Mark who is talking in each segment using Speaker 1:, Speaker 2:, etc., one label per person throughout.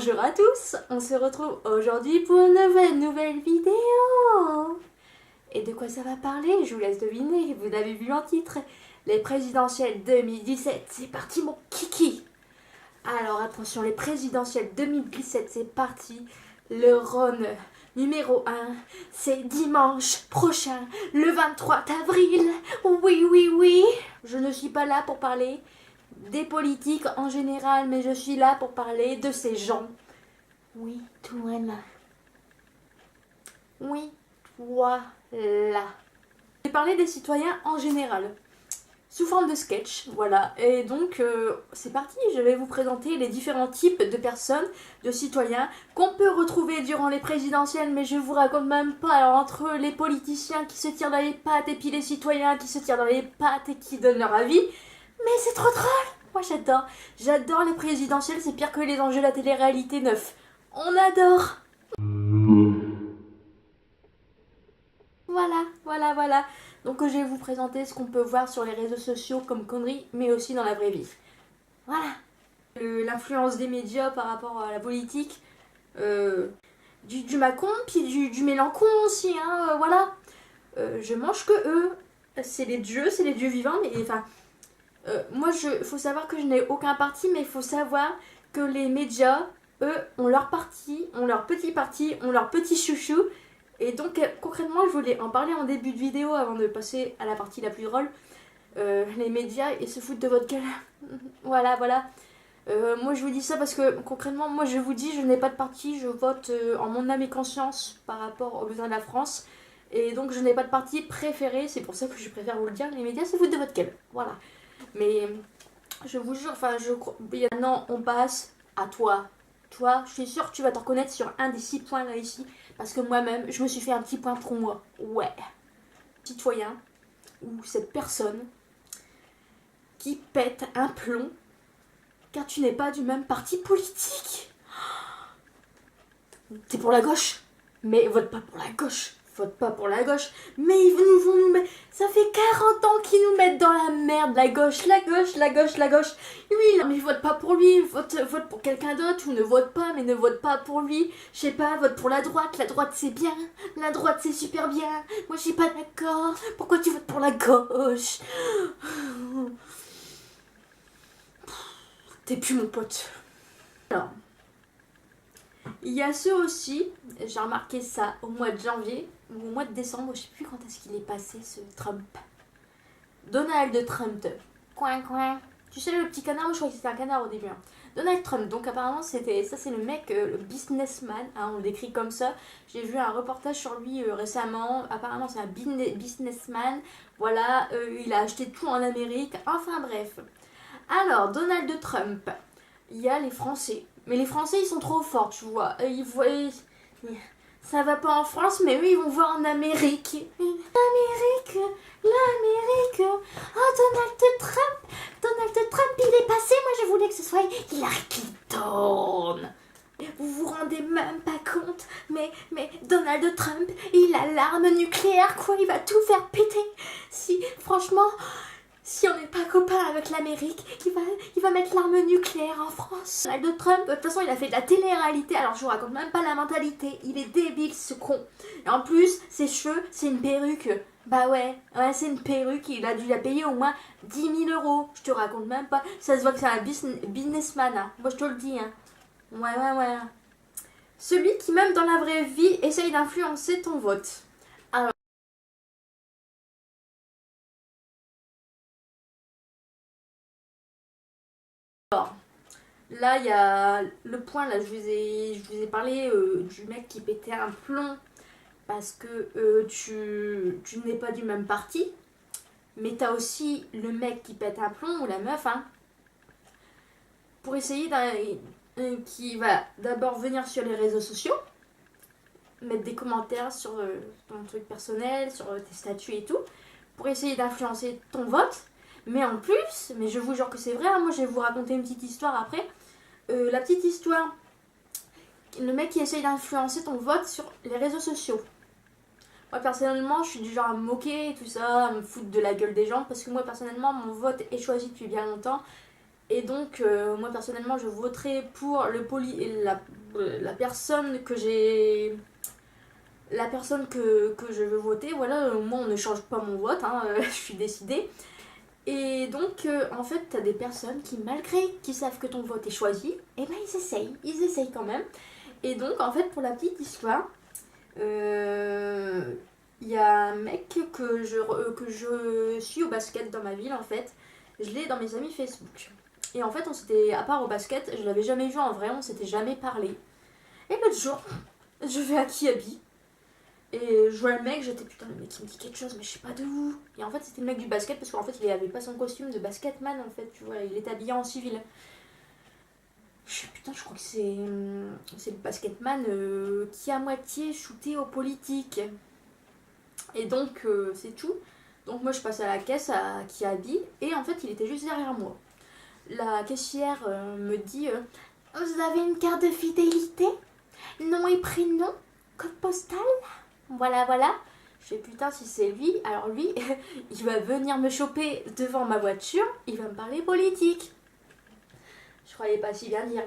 Speaker 1: Bonjour à tous, on se retrouve aujourd'hui pour une nouvelle vidéo. Et de quoi ça va parler? Je vous laisse deviner, vous l'avez vu en titre. Les présidentielles 2017, c'est parti mon kiki. Alors attention, les présidentielles 2017, c'est parti. Le Rhône numéro 1, c'est dimanche prochain, le 23 avril. Oui, oui, oui. Je ne suis pas là pour parler des politiques en général, mais je suis là pour parler de ces gens. Oui, toi-là. Oui, voilà. J'ai parlé des citoyens en général, sous forme de sketch, voilà. Et donc, c'est parti, je vais vous présenter les différents types de personnes, de citoyens, qu'on peut retrouver durant les présidentielles, mais je vous raconte même pas. Alors, entre les politiciens qui se tirent dans les pattes et puis les citoyens qui se tirent dans les pattes et qui donnent leur avis, mais c'est trop drôle. Moi, j'adore les présidentielles, c'est pire que les enjeux de la télé-réalité 9. On adore. Voilà. Donc je vais vous présenter ce qu'on peut voir sur les réseaux sociaux comme conneries, mais aussi dans la vraie vie. Voilà. L'influence des médias par rapport à la politique, du Macron, puis du Mélenchon aussi, hein, voilà. Je mange que eux. C'est les dieux vivants, mais enfin... moi, faut savoir que je n'ai aucun parti, mais il faut savoir que les médias, eux, ont leur parti, ont leur petit parti, ont leur petit chouchou. Et donc, concrètement, je voulais en parler en début de vidéo avant de passer à la partie la plus drôle. Les médias, ils se foutent de votre gueule. Voilà. Moi, je vous dis ça parce que, concrètement, moi, je vous dis, je n'ai pas de parti, je vote en mon âme et conscience par rapport aux besoins de la France. Et donc, je n'ai pas de parti préféré, c'est pour ça que je préfère vous le dire, les médias se foutent de votre gueule. Voilà. Mais je vous jure, enfin, je crois. Maintenant, on passe à toi. Toi, je suis sûre que tu vas te reconnaître sur un des 6 points là ici. Parce que moi-même, je me suis fait un petit point pour moi. Ouais. Citoyen, ou cette personne qui pète un plomb car tu n'es pas du même parti politique. T'es pour la gauche, mais vote pas pour la gauche. Vote pas pour la gauche, mais ils vont nous mettre... Ça fait 40 ans qu'ils nous mettent dans la merde, la gauche. Oui, mais vote pas pour lui, vote pour quelqu'un d'autre, ou ne vote pas, mais ne vote pas pour lui. Je sais pas, vote pour la droite c'est bien, la droite c'est super bien. Moi je suis pas d'accord, pourquoi tu votes pour la gauche? T'es plus mon pote. Alors, il y a ceux aussi, j'ai remarqué ça au mois de janvier, ou au mois de décembre, je sais plus quand est-ce qu'il est passé ce Trump. Donald Trump. Coin. Tu sais le petit canard, moi je croyais que c'était un canard au début. Hein. Donald Trump, donc apparemment c'est le mec, le businessman, hein, on l'écrit comme ça. J'ai vu un reportage sur lui récemment, apparemment c'est un businessman, voilà, il a acheté tout en Amérique, enfin bref. Alors, Donald Trump, il y a les Français. Mais les Français, ils sont trop forts, tu vois. Ça va pas en France, mais eux, ils vont voir en Amérique. L'Amérique. Oh, Donald Trump, il est passé. Moi, je voulais que ce soit Hillary Clinton. Vous vous rendez même pas compte, mais Donald Trump, il a l'arme nucléaire, quoi. Il va tout faire péter. Franchement... Si on n'est pas copain avec l'Amérique, il va mettre l'arme nucléaire en France. Donald Trump, de toute façon, il a fait de la télé-réalité, alors je vous raconte même pas la mentalité. Il est débile, ce con. Et en plus, ses cheveux, c'est une perruque. Bah ouais, c'est une perruque, il a dû la payer au moins 10 000 euros. Je te raconte même pas. Ça se voit que c'est un businessman, hein. Moi, je te le dis, hein. Ouais. Celui qui, même dans la vraie vie, essaye d'influencer ton vote. Alors, là, il y a le point, là, je vous ai parlé du mec qui pétait un plomb parce que tu n'es pas du même parti. Mais t'as aussi le mec qui pète un plomb ou la meuf, hein, pour essayer qui va d'abord venir sur les réseaux sociaux, mettre des commentaires sur ton truc personnel, sur tes statuts et tout, pour essayer d'influencer ton vote. Mais en plus, mais je vous jure que c'est vrai, hein, moi je vais vous raconter une petite histoire après. La petite histoire, le mec qui essaye d'influencer ton vote sur les réseaux sociaux. Moi personnellement, je suis du genre à me moquer et tout ça, à me foutre de la gueule des gens, parce que moi personnellement, mon vote est choisi depuis bien longtemps. Et donc, moi personnellement, je voterai pour la personne que j'ai. La personne que je veux voter. Voilà, moi on ne change pas mon vote, hein, je suis décidée. Et donc, en fait, t'as des personnes qui, malgré qu'ils savent que ton vote est choisi, et ben ils essayent quand même. Et donc, en fait, pour la petite histoire, il y a un mec que je suis au basket dans ma ville, en fait. Je l'ai dans mes amis Facebook. Et en fait, on s'était, à part au basket, je l'avais jamais vu en vrai, on s'était jamais parlé. Et l'autre jour, je vais à Kiabi. Et je vois le mec, j'étais putain, le mec il me dit quelque chose, mais je sais pas de où. Et en fait, c'était le mec du basket parce qu'en fait, il avait pas son costume de basketman en fait, tu vois, il était habillé en civil. Je sais putain, je crois que c'est le basketman qui à moitié shooté aux politiques. Et donc, c'est tout. Donc, moi je passe à la caisse à Kiabi et en fait, il était juste derrière moi. La caissière me dit vous avez une carte de fidélité? Nom et prénom? Code postal? Voilà, voilà. Je fais putain, si c'est lui, alors lui, il va venir me choper devant ma voiture, il va me parler politique. Je croyais pas si bien dire.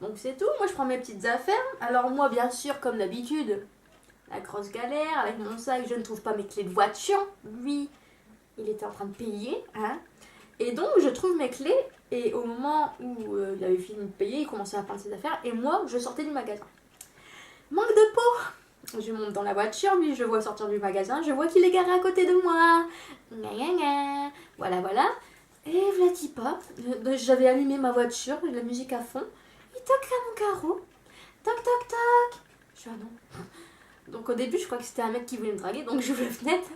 Speaker 1: Donc c'est tout, moi je prends mes petites affaires. Alors moi, bien sûr, comme d'habitude, la grosse galère, avec mon sac, je ne trouve pas mes clés de voiture. Lui, il était en train de payer, hein. Et donc je trouve mes clés, et au moment où il avait fini de payer, il commençait à prendre ses affaires, et moi, je sortais du magasin. Manque de peau. Je monte dans la voiture, lui je le vois sortir du magasin, je vois qu'il est garé à côté de moi. Gna gna gna. Voilà, voilà. Et vlati pas. J'avais allumé ma voiture, la musique à fond. Il toque à mon carreau. Toc toc toc. Je suis ah non. Donc au début je crois que c'était un mec qui voulait me draguer, donc j'ouvre la fenêtre.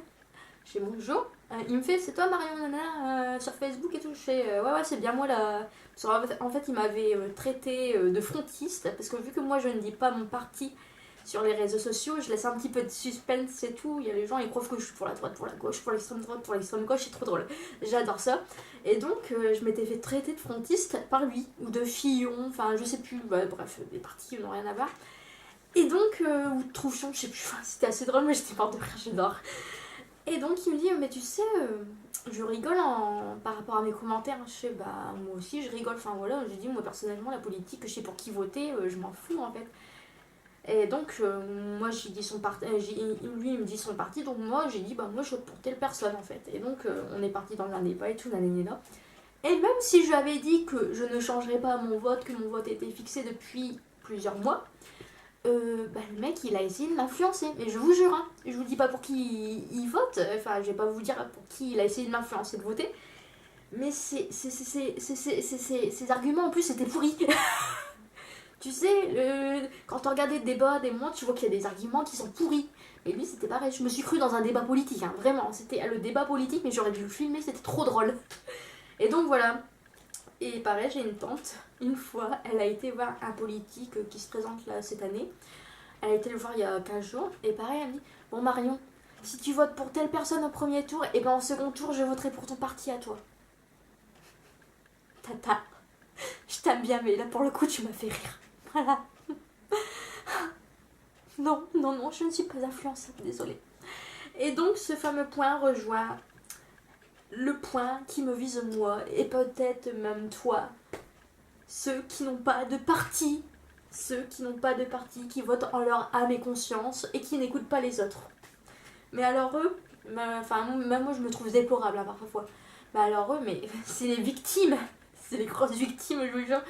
Speaker 1: Je fais bonjour. Il me fait c'est toi Marion Nana sur Facebook et tout. Je fais ouais c'est bien moi là. En fait il m'avait traité de frontiste parce que vu que moi je ne dis pas mon parti sur les réseaux sociaux, je laisse un petit peu de suspense et tout. Il y a les gens, ils croient que je suis pour la droite, pour la gauche, pour l'extrême droite, pour l'extrême gauche, c'est trop drôle. J'adore ça. Et donc, je m'étais fait traiter de frontiste par lui, ou de Fillon, enfin, je sais plus, bah, bref, des partis n'ont rien à voir. Et donc, ou de Trouchon, je sais plus, enfin, c'était assez drôle, mais j'étais morte de rire, j'adore. Et donc, il me dit, mais tu sais, je rigole par rapport à mes commentaires. Je sais, bah, moi aussi, je rigole, enfin voilà, je dis, moi personnellement, la politique, je sais pour qui voter, je m'en fous en fait. Et donc, moi, j'ai dit son parti, lui, il me dit son parti, donc moi, j'ai dit, bah, moi, je vote pour telle personne, en fait. Et donc, on est parti dans un débat et tout, là. Et même si je lui avais dit que je ne changerais pas mon vote, que mon vote était fixé depuis plusieurs mois, bah, le mec, il a essayé de m'influencer. Mais je vous jure, hein, je vous dis pas pour qui il vote, enfin, je vais pas vous dire pour qui il a essayé de m'influencer de voter, mais ces arguments, en plus, c'était pourri. Tu sais, quand on regarde des débats, des moments, tu vois qu'il y a des arguments qui sont pourris. Et lui, c'était pareil. Je me suis cru dans un débat politique, hein, vraiment. C'était le débat politique, mais j'aurais dû le filmer, c'était trop drôle. Et donc voilà. Et pareil, j'ai une tante. Une fois, elle a été voir un politique qui se présente là cette année. Elle a été le voir il y a 15 jours. Et pareil, elle me dit bon, Marion, si tu votes pour telle personne au premier tour, et ben en second tour, je voterai pour ton parti à toi. Tata, je t'aime bien, mais là pour le coup, tu m'as fait rire. Voilà. Non, non, non, je ne suis pas influençable, désolée. Et donc, ce fameux point rejoint le point qui me vise moi, et peut-être même toi. Ceux qui n'ont pas de parti. Ceux qui n'ont pas de parti, qui votent en leur âme et conscience, et qui n'écoutent pas les autres. Mais alors eux, enfin, même moi je me trouve déplorable hein, parfois. Mais alors eux, mais c'est les victimes. C'est les grosses victimes, je vous jure.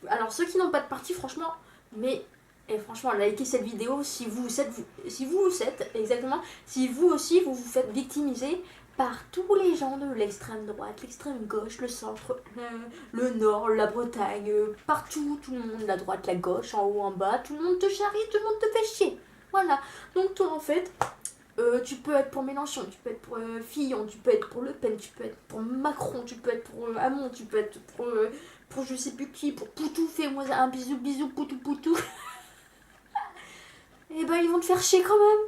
Speaker 1: Alors ceux qui n'ont pas de parti, franchement, mais et franchement, likez cette vidéo si vous êtes exactement, si vous aussi vous vous faites victimiser par tous les gens de l'extrême droite, l'extrême gauche, le centre, le nord, la Bretagne, partout, tout le monde, la droite, la gauche, en haut, en bas, tout le monde te charrie, tout le monde te fait chier. Voilà. Donc toi en fait, tu peux être pour Mélenchon, tu peux être pour Fillon, tu peux être pour Le Pen, tu peux être pour Macron, tu peux être pour Hamon, tu peux être pour je sais plus qui, pour Poutou, fais-moi un bisou, bisou, Poutou, Poutou. Et ben ils vont te faire chier quand même.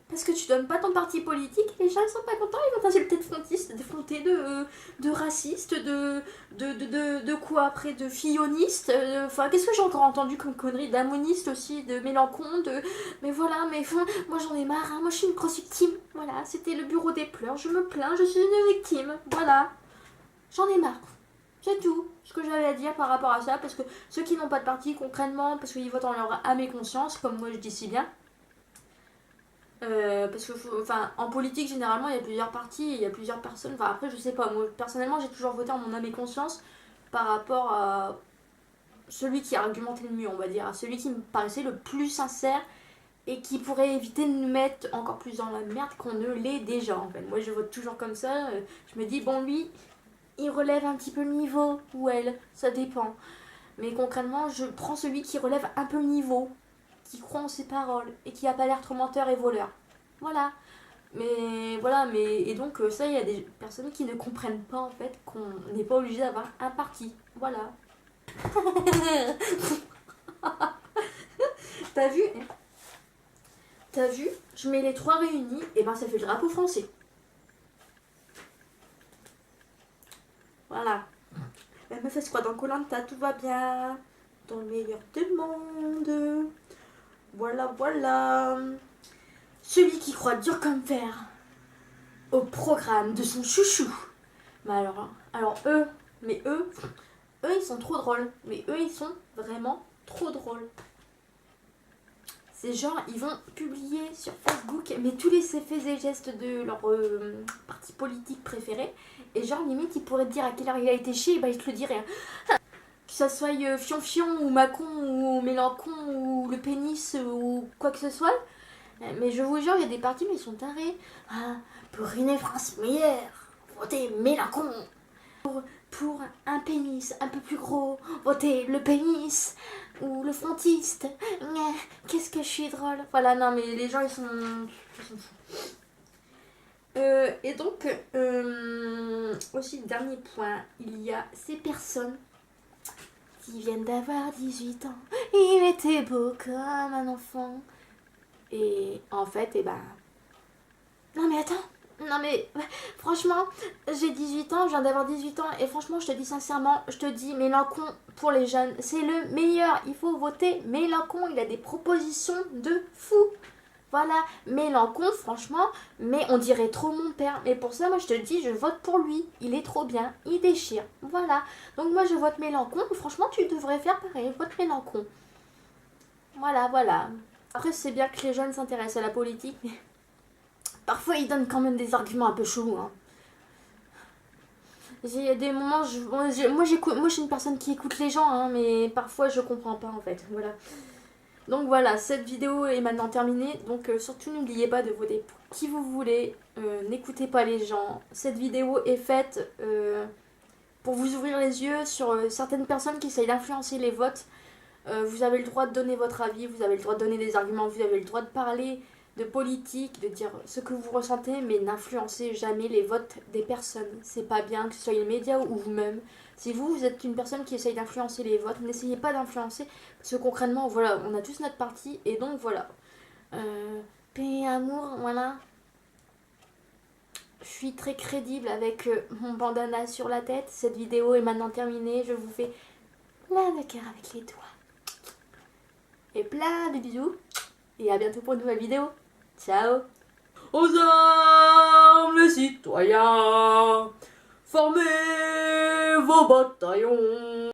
Speaker 1: Parce que tu donnes pas ton parti politique, les gens ils sont pas contents, ils vont t'insulter de frontiste, défronter de raciste, de quoi après, de filloniste, enfin qu'est-ce que j'ai encore entendu comme connerie, d'amoniste aussi, de Mélenchon, mais voilà, mais enfin, moi j'en ai marre, hein, moi je suis une grosse victime, voilà, c'était le bureau des pleurs, je me plains, je suis une victime, voilà, j'en ai marre. C'est tout ce que j'avais à dire par rapport à ça, parce que ceux qui n'ont pas de parti, concrètement, parce qu'ils votent en leur âme et conscience, comme moi je dis si bien. Parce que, enfin, en politique, généralement, il y a plusieurs partis, il y a plusieurs personnes. Enfin, après, je sais pas. Moi, personnellement, j'ai toujours voté en mon âme et conscience par rapport à celui qui argumentait le mieux, on va dire, à celui qui me paraissait le plus sincère et qui pourrait éviter de nous mettre encore plus dans la merde qu'on ne l'est déjà, en fait. Moi, je vote toujours comme ça. Je me dis, bon, lui, il relève un petit peu le niveau, ou elle, ça dépend. Mais concrètement, je prends celui qui relève un peu le niveau, qui croit en ses paroles et qui a pas l'air trop menteur et voleur. Voilà. Mais voilà, et donc ça, il y a des personnes qui ne comprennent pas en fait qu'on n'est pas obligé d'avoir un parti. Voilà. T'as vu? T'as vu? Je mets les trois réunis, et ben ça fait le drapeau français. Voilà. La meuf, elle se croit dans koh, tout va bien. Dans le meilleur des mondes. Voilà, voilà. Celui qui croit dur comme fer au programme de son chouchou. Mais alors eux, ils sont trop drôles. Mais eux, ils sont vraiment trop drôles. C'est genre, ils vont publier sur Facebook, mais tous les faits et gestes de leur parti politique préféré. Et genre, limite, ils pourraient te dire à quelle heure il a été chier, et bah, ils te le diraient. Que ça soit Fion-Fion, ou Macron, ou Mélenchon, ou le pénis, ou quoi que ce soit. Mais je vous jure, il y a des partis, mais ils sont tarés. Ah, pour ruiner France meilleure, votez Mélenchon. Pour un pénis un peu plus gros, votez le pénis ou le frontiste. Qu'est-ce que je suis drôle. Voilà, non, mais les gens, ils sont fous. Et donc, aussi, dernier point, il y a ces personnes qui viennent d'avoir 18 ans. Il était beau comme un enfant. Et en fait, eh ben... Non mais attends, non mais franchement, j'ai 18 ans, je viens d'avoir 18 ans et franchement, je te dis sincèrement, je te dis Mélenchon pour les jeunes, c'est le meilleur. Il faut voter Mélenchon, il a des propositions de fou. Voilà, Mélenchon, franchement, mais on dirait trop mon père. Mais pour ça, moi je te dis, je vote pour lui. Il est trop bien, il déchire. Voilà, donc moi je vote Mélenchon. Franchement, tu devrais faire pareil, vote Mélenchon. Voilà, voilà. Après, c'est bien que les jeunes s'intéressent à la politique, mais parfois ils donnent quand même des arguments un peu chelous. Hein. Il y a des moments, moi je suis une personne qui écoute les gens, hein, mais parfois je comprends pas en fait. Voilà. Donc voilà, cette vidéo est maintenant terminée. Donc surtout n'oubliez pas de voter pour qui vous voulez. N'écoutez pas les gens. Cette vidéo est faite pour vous ouvrir les yeux sur certaines personnes qui essayent d'influencer les votes. Vous avez le droit de donner votre avis, vous avez le droit de donner des arguments, vous avez le droit de parler de politique, de dire ce que vous ressentez, mais n'influencez jamais les votes des personnes. C'est pas bien, que ce soit les médias ou vous-même. Si vous êtes une personne qui essaye d'influencer les votes, n'essayez pas d'influencer, parce que concrètement, voilà, on a tous notre parti, et donc voilà. Paix et amour, voilà. Je suis très crédible avec mon bandana sur la tête. Cette vidéo est maintenant terminée. Je vous fais plein de cœur avec les doigts. Et plein de bisous. Et à bientôt pour une nouvelle vidéo. Ciao. Aux armes les citoyens, formez vos bataillons.